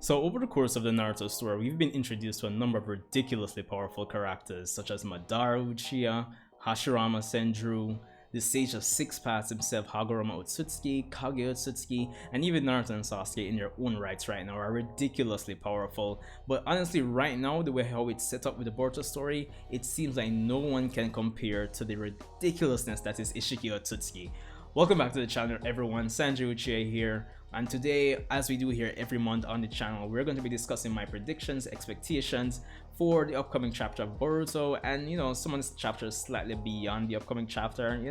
So over the course of the Naruto story, we've been introduced to a number of ridiculously powerful characters such as Madara Uchiha, Hashirama Senju, the Sage of Six Paths himself Hagoromo Otsutsuki, Kage Otsutsuki, and even Naruto and Sasuke in their own rights right now are ridiculously powerful. But honestly, right now, the way how it's set up with the Boruto story, it seems like no one can compare to the ridiculousness that is Isshiki Otsutsuki. Welcome back to the channel everyone, Sanju Uchiha here, and today, as we do here every month on the channel, we're going to be discussing my predictions, expectations for the upcoming chapter of Boruto, and some of the chapters slightly beyond the upcoming chapter,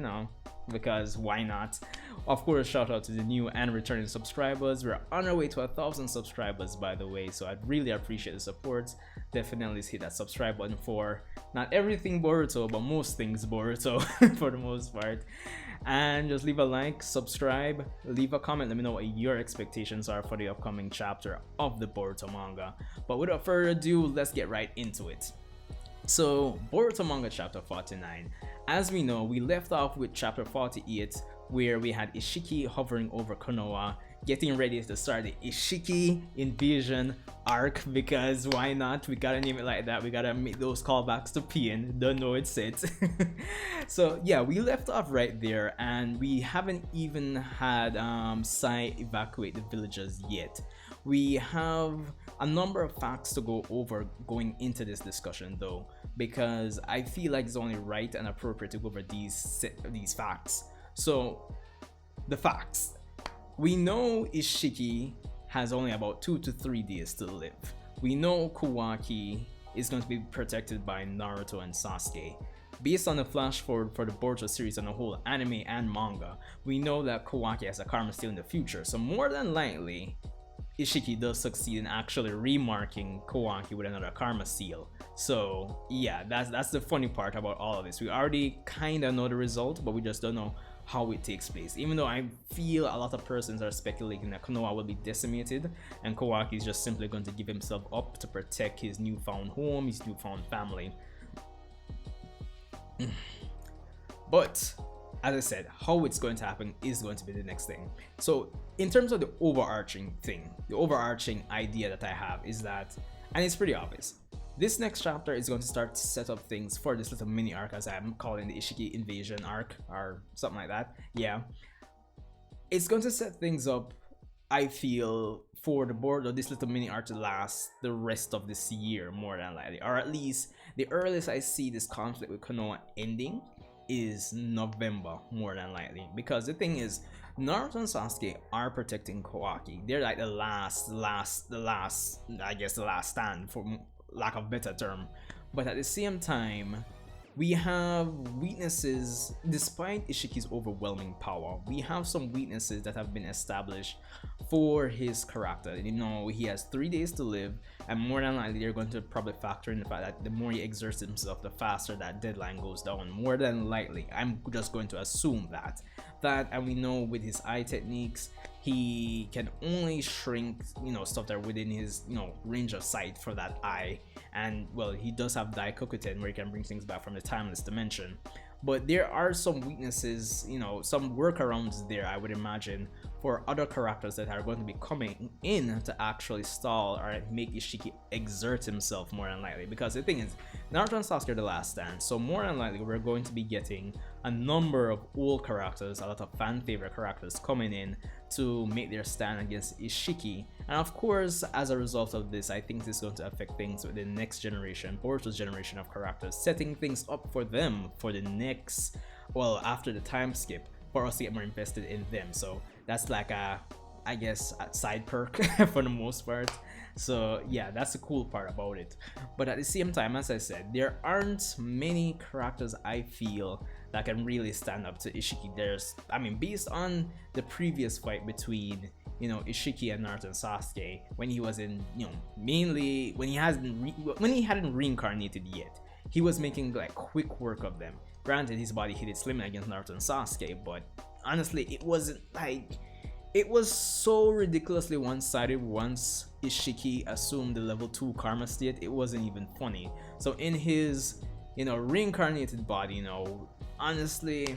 because why not? Of course, shout out to the new and returning subscribers. We're on our way to 1,000 subscribers, by the way, so I'd really appreciate the support. Definitely hit that subscribe button for not everything Boruto, but most things Boruto for the most part. And just leave a like, subscribe, leave a comment, let me know what your expectations are for the upcoming chapter of the Boruto manga. But without further ado, let's get right into it. So, Boruto manga chapter 49. As we know, we left off with chapter 48, where we had Isshiki hovering over Konoha, getting ready to start the Isshiki invasion arc, because why not? We gotta name it like that. We gotta make those callbacks to Pain. Don't know it's it. So yeah, we left off right there, and we haven't even had Sai evacuate the villagers yet. We have a number of facts to go over going into this discussion though, because I feel like it's only right and appropriate to go over these facts. So the facts. We know Isshiki has only about 2 to 3 days to live. We know Kawaki is going to be protected by Naruto and Sasuke. Based on the flash forward for the Boruto series on the whole, anime and manga, we know that Kawaki has a karma seal in the future, so more than likely Isshiki does succeed in actually remarking Kawaki with another karma seal. So yeah, that's the funny part about all of this. We already kind of know the result, but we just don't know how it takes place. Even though I feel a lot of persons are speculating that Konoha will be decimated and Kawaki is just simply going to give himself up to protect his newfound home, his newfound family. But as I said, how it's going to happen is going to be the next thing. So in terms of the overarching thing, the overarching idea that I have is that, and it's pretty obvious, this next chapter is going to start to set up things for this little mini arc, as I'm calling the Isshiki invasion arc or something like that. Yeah, it's going to set things up, I feel, for the board of this little mini arc to last the rest of this year more than likely, or at least the earliest I see this conflict with Konoha ending is November more than likely, because the thing is, Naruto and Sasuke are protecting Kawaki. They're like the last I guess the last stand, for lack of a better term. But at the same time, we have weaknesses. Despite Ishiki's overwhelming power, we have some weaknesses that have been established for his character. He has 3 days to live, and more than likely they're going to probably factor in the fact that the more he exerts himself, the faster that deadline goes down. More than likely, I'm just going to assume that, and we know with his eye techniques, he can only shrink stuff that are within his range of sight for that eye. And well, he does have Daikokuten, where he can bring things back from the timeless dimension. But there are some weaknesses, some workarounds there, I would imagine, for other characters that are going to be coming in to actually stall or make Isshiki exert himself more than likely. Because the thing is, Naruto and Sasuke are the last stand, so more than likely we're going to be getting a number of old characters, a lot of fan favorite characters coming in to make their stand against Isshiki. And of course, as a result of this, I think this is going to affect things with the next generation, Boruto's generation of characters, setting things up for them for the next, well, after the time skip, for us to get more invested in them. So that's like I guess a side perk for the most part. So yeah, that's the cool part about it. But at the same time, as I said, there aren't many characters I feel that can really stand up to Isshiki. Based on the previous fight between Isshiki and Naruto and Sasuke, when he was in mainly when he hadn't reincarnated yet, he was making like quick work of them. Granted, his body hit its limit against Naruto and Sasuke, but honestly, it wasn't like, it was so ridiculously one-sided once Isshiki assumed the level 2 karma state. It wasn't even funny. So in his reincarnated body, honestly,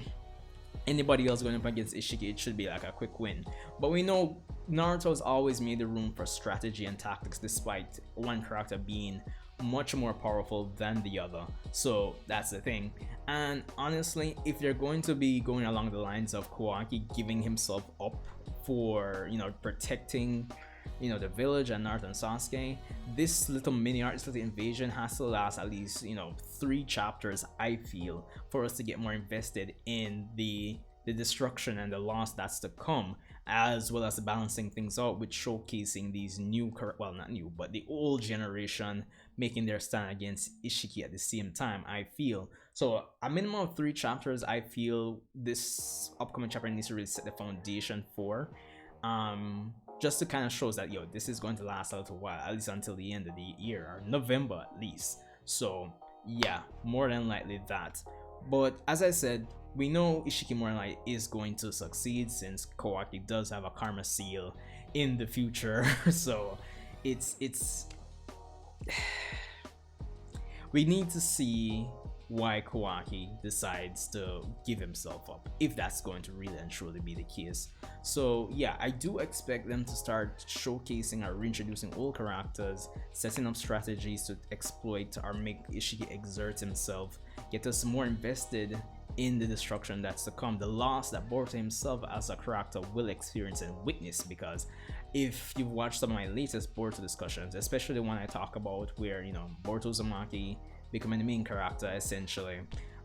anybody else going up against Isshiki, it should be like a quick win. But we know Naruto has always made the room for strategy and tactics, despite one character being much more powerful than the other. So that's the thing. And honestly, if they're going to be going along the lines of Kawaki giving himself up for, you know, protecting, you know, the village and Naruto and Sasuke, this little mini arc, this little invasion has to last at least, you know, 3 chapters, I feel, for us to get more invested in the destruction and the loss that's to come, as well as balancing things out with showcasing these new, well, not new, but the old generation making their stand against Isshiki at the same time, I feel. So a minimum of 3 chapters, I feel this upcoming chapter needs to really set the foundation for, just to kind of shows that, yo, this is going to last a little while, at least until the end of the year, or November at least. So yeah, more than likely that. But as I said, we know Isshiki more than likely is going to succeed, since Kawaki does have a karma seal in the future. So it's we need to see why Kawaki decides to give himself up, if that's going to really and truly be the case. So yeah, I do expect them to start showcasing or reintroducing old characters, setting up strategies to exploit or make Isshiki exert himself, get us more invested in the destruction that's to come, the loss that Boruto himself as a character will experience and witness. Because if you've watched some of my latest Boruto discussions, especially the one I talk about where, you know, Boruto Uzumaki becoming the main character essentially,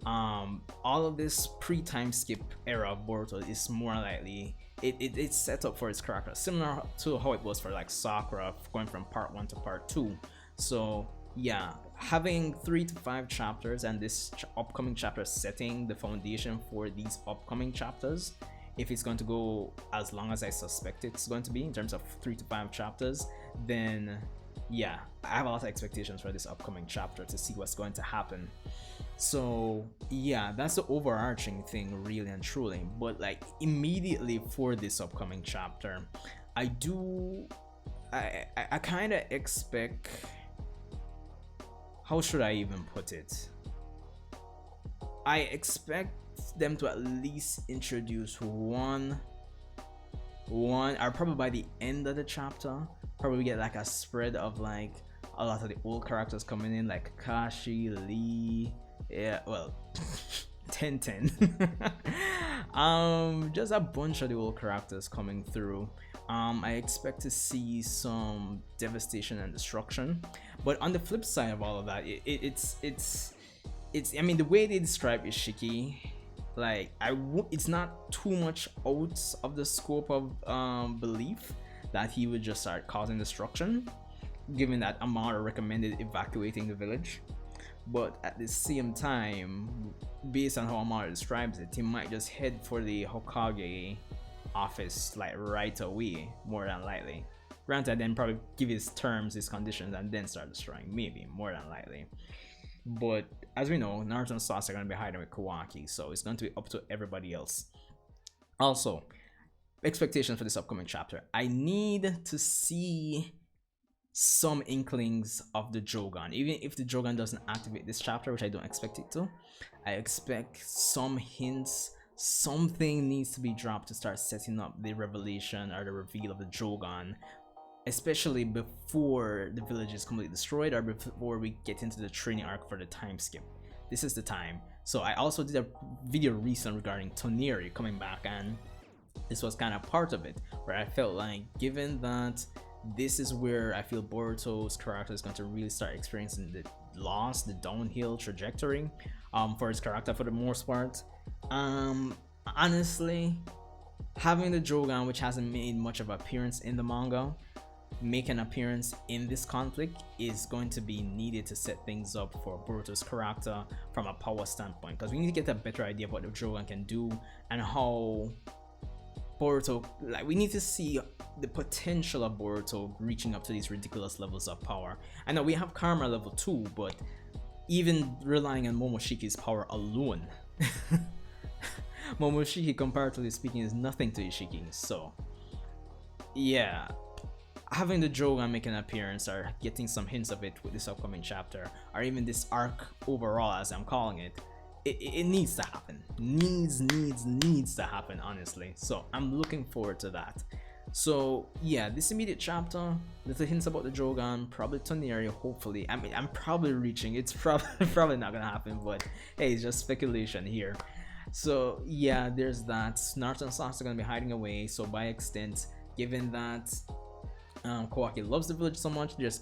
all of this pre-time skip era of Boruto is more likely it's set up for its character, similar to how it was for like Sakura going from part 1 to part 2. So yeah, having 3 to 5 chapters and this upcoming chapter setting the foundation for these upcoming chapters, if it's going to go as long as I suspect it's going to be in terms of 3 to 5 chapters, then yeah, I have a lot of expectations for this upcoming chapter to see what's going to happen. So yeah, that's the overarching thing really and truly. But like immediately for this upcoming chapter, I kind of expect, how should I even put it, I expect them to at least introduce one or probably by the end of the chapter, probably get like a spread of like a lot of the old characters coming in, like Kakashi, Lee, yeah, well, Tenten, just a bunch of the old characters coming through. I expect to see some devastation and destruction, but on the flip side of all of that, it's I mean, the way they describe Isshiki, like it's not too much out of the scope of belief that he would just start causing destruction, given that Amara recommended evacuating the village. But at the same time, based on how Amara describes it, he might just head for the Hokage office like right away, more than likely. Granted, then probably give his terms, his conditions, and then start destroying, maybe, more than likely. But as we know, Naruto and Sasuke are going to be hiding with Kawaki, so it's going to be up to everybody else. Also, expectations for this upcoming chapter. I need to see some inklings of the Jogan. Even if the Jogan doesn't activate this chapter, which I don't expect it to, I expect some hints, something needs to be dropped to start setting up the revelation or the reveal of the Jogan, especially before the village is completely destroyed or before we get into the training arc for the time skip. This is the time. So I also did a video recently regarding Toneri coming back, and this was kind of part of it, where I felt like, given that this is where I feel Boruto's character is going to really start experiencing the loss, the downhill trajectory for his character for the most part. Honestly, having the Jogan, which hasn't made much of an appearance in the manga, make an appearance in this conflict is going to be needed to set things up for Boruto's character from a power standpoint, because we need to get a better idea of what the Jogan can do and how Boruto, like, we need to see the potential of Boruto reaching up to these ridiculous levels of power. I know we have Karma level 2, but even relying on Momoshiki's power alone, Momoshiki, comparatively speaking, is nothing to Isshiki. So yeah, having the Jogan make an appearance or getting some hints of it with this upcoming chapter, or even this arc overall as I'm calling it, it needs to happen. Needs to happen, honestly. So I'm looking forward to that. So yeah, this immediate chapter, little hints about the Jogan, probably Toneri, hopefully. I mean, I'm probably reaching, it's probably not gonna happen, but hey, it's just speculation here. So yeah, there's that. Naruto and Sasuke are gonna be hiding away, so by extent, given that Kawaki loves the village so much, there's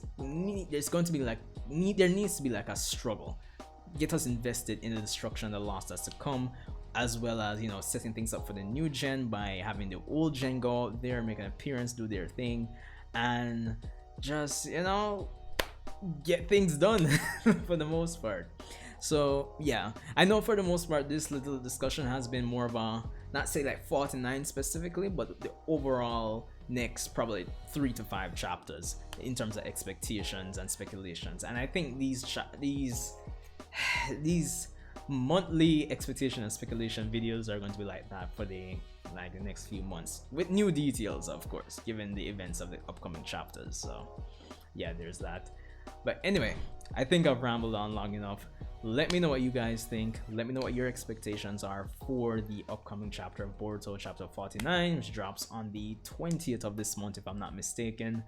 going to be like there needs to be like a struggle, get us invested in the destruction and the loss that's to come, as well as, you know, setting things up for the new gen by having the old gen go out there, make an appearance, do their thing, and just, you know, get things done for the most part. So yeah, I know for the most part this little discussion has been more of a, not say like 49 specifically, but the overall next probably 3 to 5 chapters in terms of expectations and speculations. And I think these monthly expectation and speculation videos are going to be like that for the next few months, with new details, of course, given the events of the upcoming chapters. So yeah, there's that. But anyway, I think I've rambled on long enough. Let me know what you guys think. Let me know what your expectations are for the upcoming chapter of Boruto, chapter 49, which drops on the 20th of this month, if I'm not mistaken.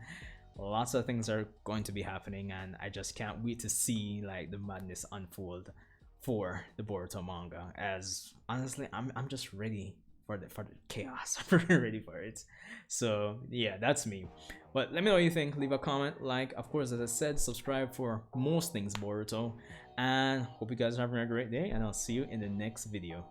Lots of things are going to be happening, and I just can't wait to see like the madness unfold for the Boruto manga. As honestly, I'm just ready for the chaos. I'm ready for it. So yeah, that's me. But let me know what you think. Leave a comment, like, of course, as I said, subscribe for most things Boruto, and hope you guys are having a great day, and I'll see you in the next video.